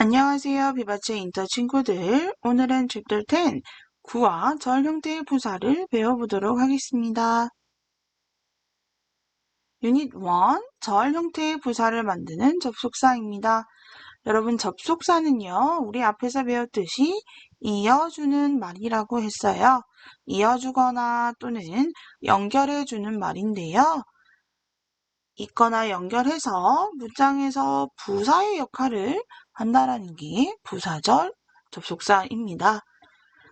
안녕하세요, 비바체 인터 친구들. 오늘은 챕터 10, 구와 절 형태의 부사를 배워보도록 하겠습니다. 유닛 1, 절 형태의 부사를 만드는 접속사입니다. 여러분, 접속사는요, 우리 앞에서 배웠듯이 이어주는 말이라고 했어요. 이어주거나 또는 연결해주는 말인데요. 있거나 연결해서 문장에서 부사의 역할을 한다라는 게 부사절 접속사입니다.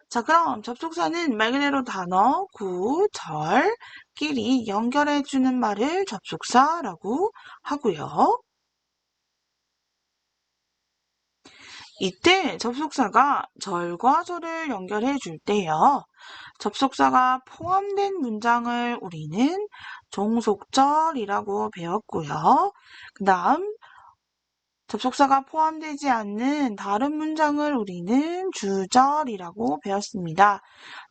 자, 그럼 접속사는 말 그대로 단어, 구, 절끼리 연결해주는 말을 접속사라고 하고요. 이때 접속사가 절과 절을 연결해 줄 때요. 접속사가 포함된 문장을 우리는 종속절이라고 배웠고요. 그 다음 접속사가 포함되지 않는 다른 문장을 우리는 주절이라고 배웠습니다.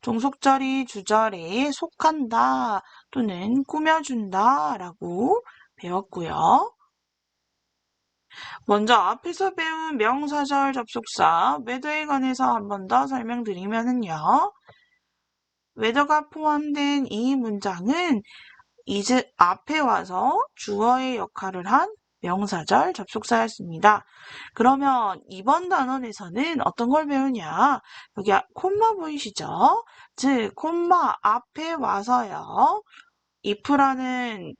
종속절이 주절에 속한다 또는 꾸며준다 라고 배웠고요. 먼저 앞에서 배운 명사절 접속사 whether에 관해서 한 번 더 설명드리면요. whether가 포함된 이 문장은 is 앞에 와서 주어의 역할을 한 명사절 접속사였습니다. 그러면 이번 단원에서는 어떤 걸 배우냐? 여기 콤마 보이시죠? 즉 콤마 앞에 와서요. if라는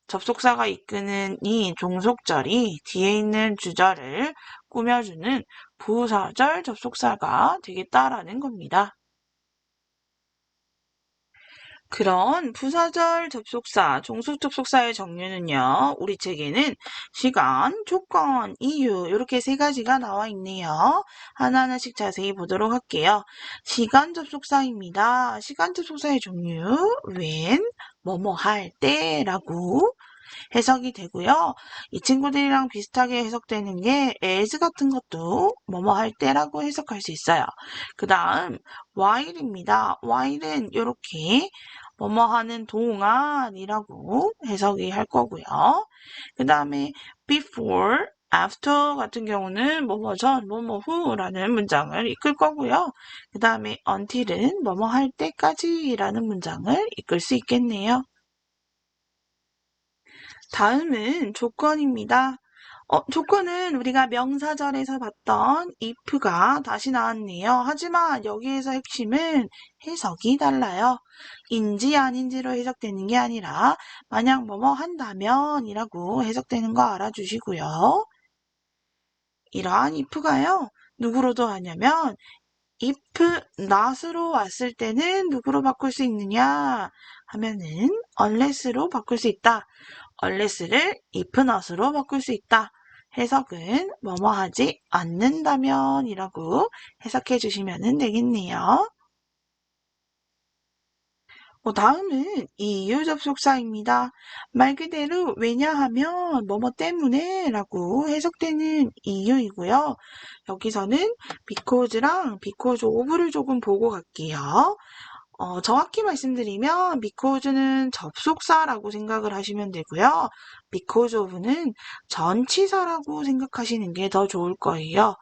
접속사가 이끄는 이 종속절이 뒤에 있는 주절을 꾸며주는 부사절 접속사가 되겠다라는 겁니다. 그런 부사절 접속사, 종속 접속사의 종류는요. 우리 책에는 시간, 조건, 이유 이렇게 세 가지가 나와 있네요. 하나하나씩 자세히 보도록 할게요. 시간 접속사입니다. 시간 접속사의 종류, when, 뭐뭐 할 때라고 해석이 되고요. 이 친구들이랑 비슷하게 해석되는 게 as 같은 것도 뭐뭐 할 때라고 해석할 수 있어요. 그 다음 while입니다. while은 이렇게 뭐뭐 하는 동안이라고 해석이 할 거고요. 그 다음에 before, after 같은 경우는 뭐뭐 전, 뭐뭐 후라는 문장을 이끌 거고요. 그 다음에 until은 뭐뭐 할 때까지라는 문장을 이끌 수 있겠네요. 다음은 조건입니다. 조건은 우리가 명사절에서 봤던 if가 다시 나왔네요. 하지만 여기에서 핵심은 해석이 달라요. 인지 아닌지로 해석되는 게 아니라 만약 뭐뭐 한다면 이라고 해석되는 거 알아주시고요. 이러한 if가요. 누구로도 하냐면 if not으로 왔을 때는 누구로 바꿀 수 있느냐 하면은 unless로 바꿀 수 있다. unless를 if not으로 바꿀 수 있다. 해석은 뭐뭐 하지 않는다면 이라고 해석해 주시면 되겠네요. 다음은 이유 접속사입니다. 말 그대로 왜냐하면 뭐뭐 때문에 라고 해석되는 이유이고요. 여기서는 because랑 because of를 조금 보고 갈게요. 정확히 말씀드리면 because는 접속사라고 생각을 하시면 되고요. because of는 전치사라고 생각하시는 게 더 좋을 거예요.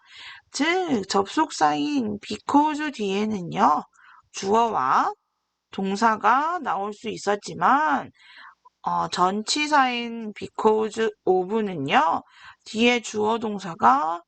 즉 접속사인 because 뒤에는요. 주어와 동사가 나올 수 있었지만 전치사인 because of는요. 뒤에 주어 동사가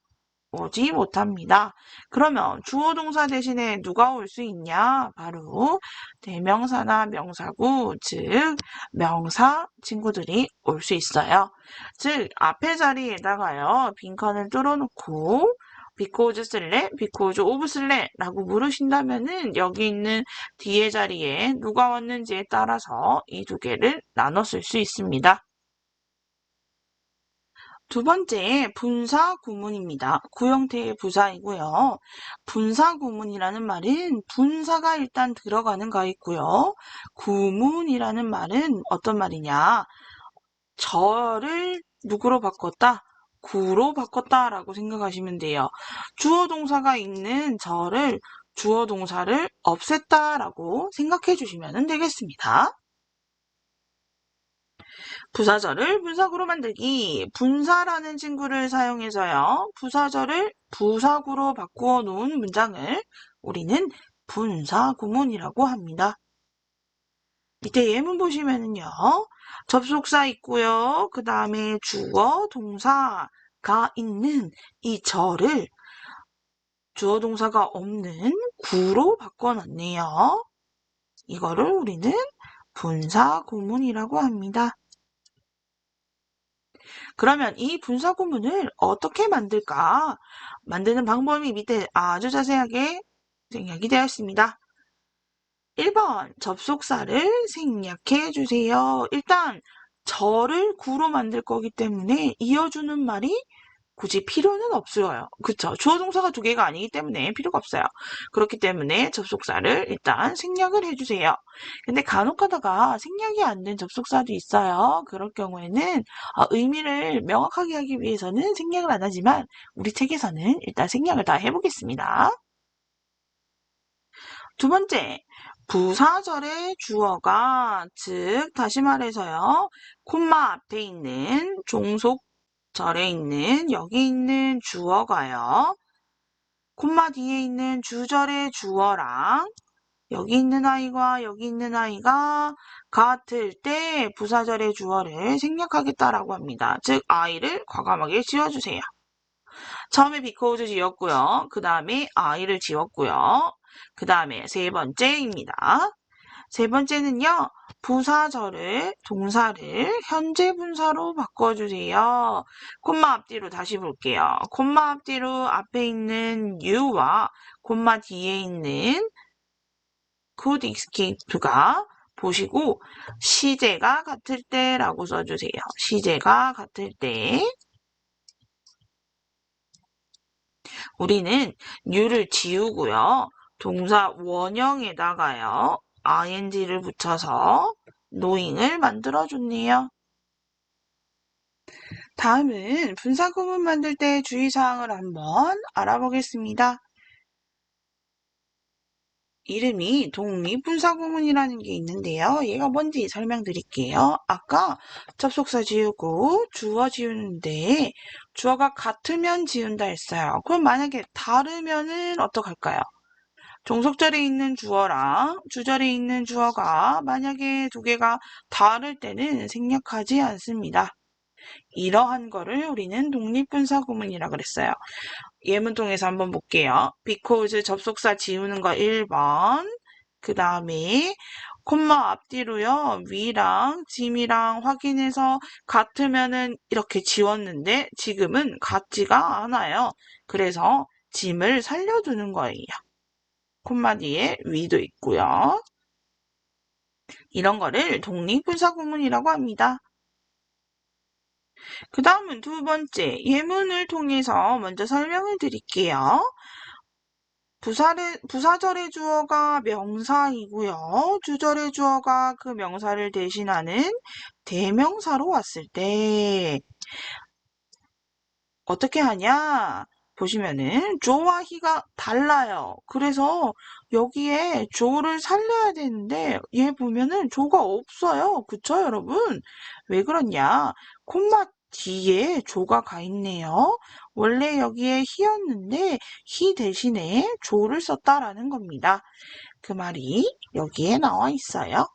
오지 못합니다. 그러면 주어 동사 대신에 누가 올 수 있냐? 바로 대명사나 명사구, 즉 명사 친구들이 올 수 있어요. 즉 앞에 자리에다가요. 빈칸을 뚫어놓고 because 쓸래? because of 쓸래? 라고 물으신다면은 여기 있는 뒤에 자리에 누가 왔는지에 따라서 이 두 개를 나눠 쓸 수 있습니다. 두 번째, 분사 구문입니다. 구형태의 부사이고요. 분사 구문이라는 말은 분사가 일단 들어가는 거 있고요. 구문이라는 말은 어떤 말이냐? 저를 누구로 바꿨다? 구로 바꿨다라고 생각하시면 돼요. 주어 동사가 있는 저를 주어 동사를 없앴다라고 생각해 주시면 되겠습니다. 부사절을 분사구로 만들기. 분사라는 친구를 사용해서요. 부사절을 부사구로 바꾸어 놓은 문장을 우리는 분사구문이라고 합니다. 밑에 예문 보시면은요. 접속사 있고요. 그 다음에 주어, 동사가 있는 이 절을 주어, 동사가 없는 구로 바꿔놨네요. 이거를 우리는 분사구문이라고 합니다. 그러면 이 분사구문을 어떻게 만들까? 만드는 방법이 밑에 아주 자세하게 생략이 되어 있습니다. 1번 접속사를 생략해 주세요. 일단 절을 구로 만들 거기 때문에 이어주는 말이 굳이 필요는 없어요. 그쵸? 주어 동사가 두 개가 아니기 때문에 필요가 없어요. 그렇기 때문에 접속사를 일단 생략을 해주세요. 근데 간혹 가다가 생략이 안 된 접속사도 있어요. 그럴 경우에는 의미를 명확하게 하기 위해서는 생략을 안 하지만 우리 책에서는 일단 생략을 다 해보겠습니다. 두 번째, 부사절의 주어가, 즉 다시 말해서요. 콤마 앞에 있는 종속절에 있는 여기 있는 주어가요. 콤마 뒤에 있는 주절의 주어랑 여기 있는 아이와 여기 있는 아이가 같을 때 부사절의 주어를 생략하겠다라고 합니다. 즉 아이를 과감하게 지워주세요. 처음에 because 지웠고요. 그 다음에 I를 지웠고요. 그 다음에 세 번째입니다. 세 번째는요. 부사절을 동사를 현재 분사로 바꿔주세요. 콤마 앞뒤로 다시 볼게요. 콤마 앞뒤로 앞에 있는 you와 콤마 뒤에 있는 could escape가 보시고 시제가 같을 때라고 써주세요. 시제가 같을 때 우리는 you를 지우고요. 동사 원형에다가요. ing를 붙여서 knowing을 만들어줬네요. 다음은 분사구문 만들 때 주의사항을 한번 알아보겠습니다. 이름이 독립분사구문이라는 게 있는데요. 얘가 뭔지 설명드릴게요. 아까 접속사 지우고 주어 지우는데 주어가 같으면 지운다 했어요. 그럼 만약에 다르면은 어떡할까요? 종속절에 있는 주어랑 주절에 있는 주어가 만약에 두 개가 다를 때는 생략하지 않습니다. 이러한 거를 우리는 독립분사구문이라 그랬어요. 예문 통해서 한번 볼게요. because 접속사 지우는 거 1번. 그 다음에 콤마 앞뒤로요. 위랑 짐이랑 확인해서 같으면은 이렇게 지웠는데 지금은 같지가 않아요. 그래서 짐을 살려두는 거예요. 콤마 뒤에 위도 있고요. 이런 거를 독립분사구문이라고 합니다. 그 다음은 두 번째, 예문을 통해서 먼저 설명을 드릴게요. 부사절의 주어가 명사이고요. 주절의 주어가 그 명사를 대신하는 대명사로 왔을 때 어떻게 하냐? 보시면은 조와 히가 달라요. 그래서 여기에 조를 살려야 되는데 얘 보면은 조가 없어요. 그쵸 여러분? 왜 그러냐? 콤마 뒤에 조가 가 있네요. 원래 여기에 히였는데 히 대신에 조를 썼다라는 겁니다. 그 말이 여기에 나와 있어요.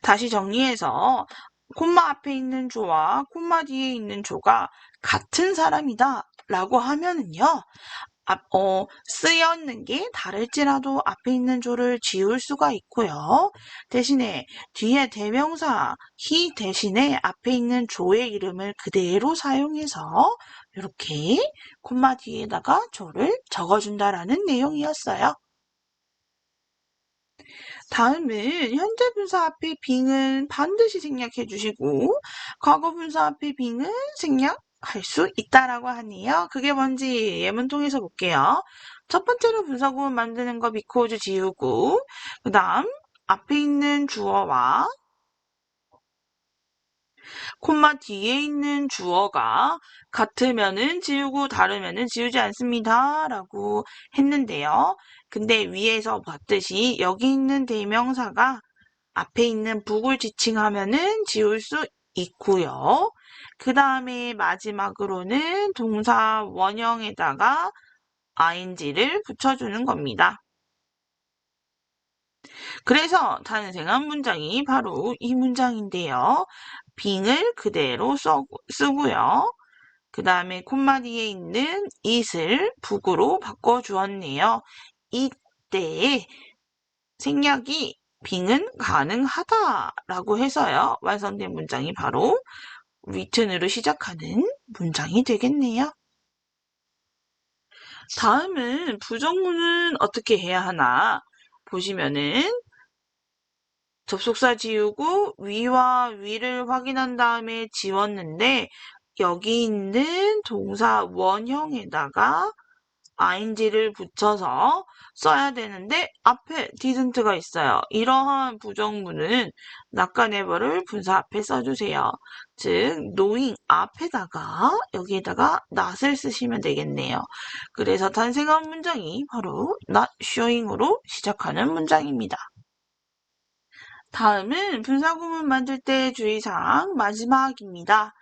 다시 정리해서 콤마 앞에 있는 조와 콤마 뒤에 있는 조가 같은 사람이다 라고 하면은요. 쓰였는 게 다를지라도 앞에 있는 조를 지울 수가 있고요. 대신에 뒤에 대명사 he 대신에 앞에 있는 조의 이름을 그대로 사용해서 이렇게 콤마 뒤에다가 조를 적어준다라는 내용이었어요. 다음은 현재 분사 앞에 빙은 반드시 생략해 주시고 과거 분사 앞에 빙은 생략할 수 있다라고 하네요. 그게 뭔지 예문 통해서 볼게요. 첫 번째로 분사구문 만드는 거 because 지우고 그 다음 앞에 있는 주어와 콤마 뒤에 있는 주어가 같으면은 지우고 다르면은 지우지 않습니다. 라고 했는데요. 근데 위에서 봤듯이 여기 있는 대명사가 앞에 있는 북을 지칭하면은 지울 수 있고요. 그 다음에 마지막으로는 동사 원형에다가 ing를 붙여주는 겁니다. 그래서 탄생한 문장이 바로 이 문장인데요. being을 그대로 쓰고요. 그 다음에 콤마 뒤에 있는 it을 북으로 바꿔주었네요. 이때 생략이 being은 가능하다라고 해서요. 완성된 문장이 바로 written으로 시작하는 문장이 되겠네요. 다음은 부정문은 어떻게 해야 하나 보시면은 접속사 지우고 위와 위를 확인한 다음에 지웠는데 여기 있는 동사 원형에다가 ing를 붙여서 써야 되는데 앞에 didn't가 있어요. 이러한 부정문은 not가네버를 분사 앞에 써주세요. 즉 knowing 앞에다가 여기에다가 not을 쓰시면 되겠네요. 그래서 탄생한 문장이 바로 not showing으로 시작하는 문장입니다. 다음은 분사구문 만들 때 주의사항 마지막입니다.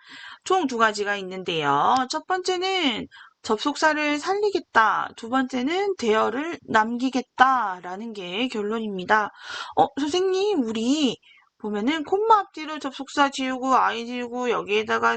총 두 가지가 있는데요. 첫 번째는 접속사를 살리겠다. 두 번째는 대어를 남기겠다라는 게 결론입니다. 선생님, 우리 보면은 콤마 앞뒤로 접속사 지우고 I 지우고 여기에다가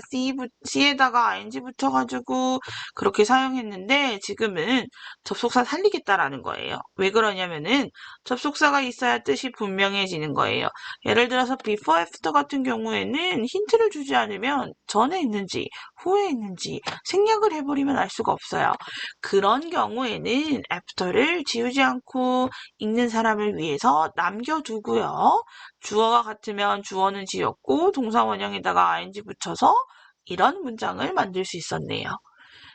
C에다가 ing 붙여가지고 그렇게 사용했는데 지금은 접속사 살리겠다라는 거예요. 왜 그러냐면은 접속사가 있어야 뜻이 분명해지는 거예요. 예를 들어서 before, after 같은 경우에는 힌트를 주지 않으면 전에 있는지 후에 있는지 생략을 해버리면 알 수가 없어요. 그런 경우에는 after를 지우지 않고 읽는 사람을 위해서 남겨두고요. 주어가 같으면 주어는 지웠고 동사 원형에다가 ing 붙여서 이런 문장을 만들 수 있었네요.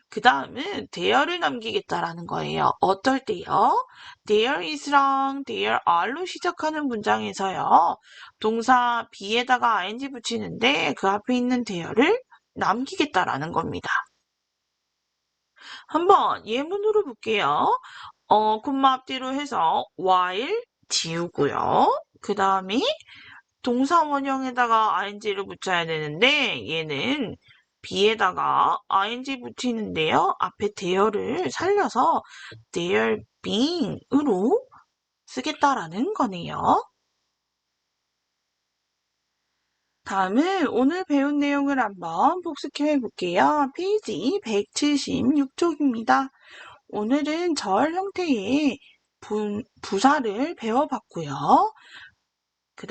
그 다음은 there를 남기겠다라는 거예요. 어떨 때요? there is랑 there are로 시작하는 문장에서요. 동사 be에다가 ing 붙이는데 그 앞에 있는 there를 남기겠다라는 겁니다. 한번 예문으로 볼게요. 콤마 앞뒤로 해서 while 지우고요. 그 다음에 동사 원형에다가 ing를 붙여야 되는데 얘는 be에다가 ing 붙이는데요. 앞에 there를 살려서 there being으로 쓰겠다라는 거네요. 다음은 오늘 배운 내용을 한번 복습해 볼게요. 페이지 176쪽입니다. 오늘은 절 형태의 부사를 배워봤고요. 그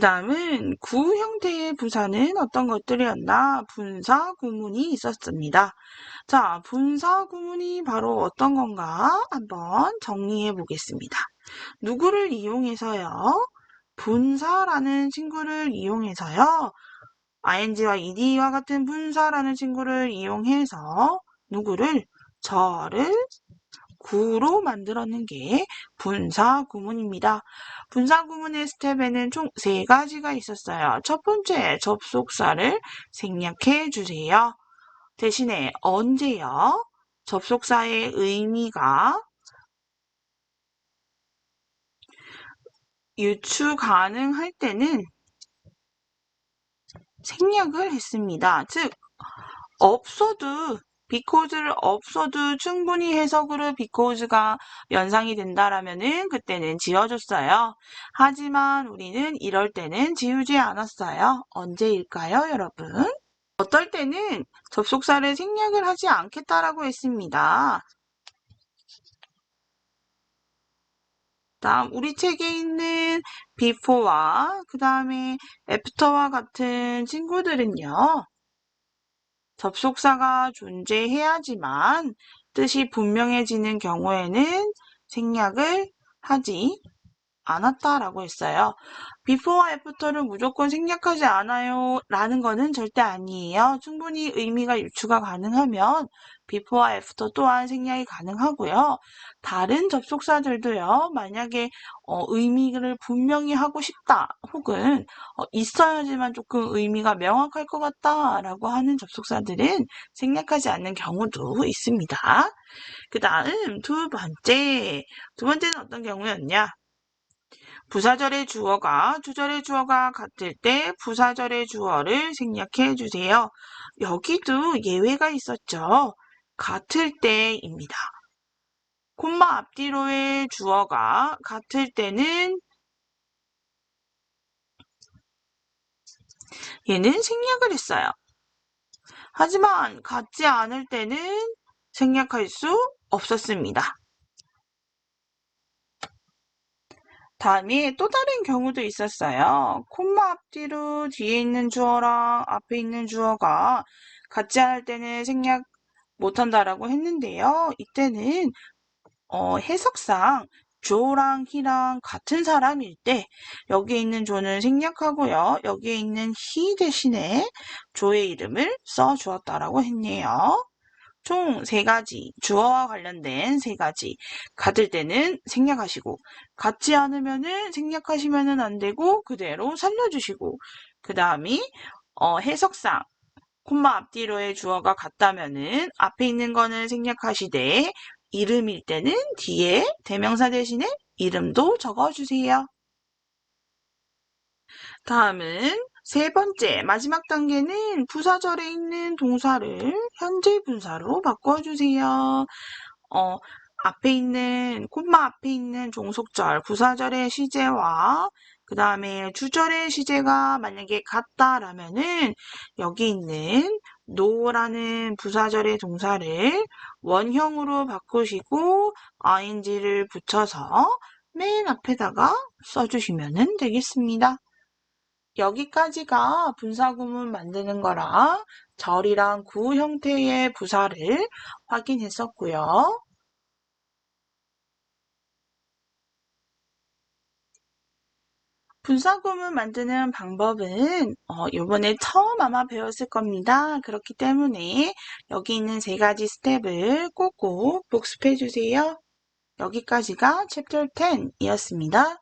다음은 구 형태의 부사는 어떤 것들이었나? 분사 구문이 있었습니다. 자, 분사 구문이 바로 어떤 건가? 한번 정리해 보겠습니다. 누구를 이용해서요? 분사라는 친구를 이용해서요. ing와 ed와 같은 분사라는 친구를 이용해서 누구를? 저를 구로 만들어낸 게 분사 구문입니다. 분사 구문의 스텝에는 총 3가지가 있었어요. 첫 번째, 접속사를 생략해 주세요. 대신에 언제요? 접속사의 의미가 유추 가능할 때는 생략을 했습니다. 즉, 없어도 because를 없어도 충분히 해석으로 because가 연상이 된다라면은 그때는 지워줬어요. 하지만 우리는 이럴 때는 지우지 않았어요. 언제일까요, 여러분? 어떨 때는 접속사를 생략을 하지 않겠다라고 했습니다. 다음 우리 책에 있는 before와 그 다음에 after와 같은 친구들은요. 접속사가 존재해야지만 뜻이 분명해지는 경우에는 생략을 하지 않았다라고 했어요. before와 after를 무조건 생략하지 않아요 라는 거는 절대 아니에요. 충분히 의미가 유추가 가능하면 before와 after 또한 생략이 가능하고요. 다른 접속사들도요. 만약에 의미를 분명히 하고 싶다 혹은 있어야지만 조금 의미가 명확할 것 같다 라고 하는 접속사들은 생략하지 않는 경우도 있습니다. 그 다음 두 번째는 어떤 경우였냐? 부사절의 주어가 주절의 주어가 같을 때 부사절의 주어를 생략해 주세요. 여기도 예외가 있었죠. 같을 때입니다. 콤마 앞뒤로의 주어가 같을 때는 얘는 생략을 했어요. 하지만 같지 않을 때는 생략할 수 없었습니다. 다음에 또 다른 경우도 있었어요. 콤마 앞뒤로 뒤에 있는 주어랑 앞에 있는 주어가 같지 않을 때는 생략 못한다라고 했는데요. 이때는 해석상 조랑 희랑 같은 사람일 때 여기에 있는 조는 생략하고요. 여기에 있는 희 대신에 조의 이름을 써주었다라고 했네요. 총 3가지, 주어와 관련된 3가지. 같을 때는 생략하시고, 같지 않으면은 생략하시면은 안 되고, 그대로 살려주시고, 그 다음이, 해석상, 콤마 앞뒤로의 주어가 같다면은 앞에 있는 거는 생략하시되, 이름일 때는 뒤에 대명사 대신에 이름도 적어주세요. 다음은 3번째, 마지막 단계는 부사절에 있는 동사를 현재 분사로 바꿔주세요. 앞에 있는, 콤마 앞에 있는 종속절, 부사절의 시제와 그 다음에 주절의 시제가 만약에 같다라면은 여기 있는 no라는 부사절의 동사를 원형으로 바꾸시고 ing를 붙여서 맨 앞에다가 써주시면 되겠습니다. 여기까지가 분사구문 만드는 거랑 절이랑 구 형태의 부사를 확인했었고요. 분사구문 만드는 방법은 이번에 처음 아마 배웠을 겁니다. 그렇기 때문에 여기 있는 3가지 스텝을 꼭꼭 복습해 주세요. 여기까지가 챕터 10이었습니다.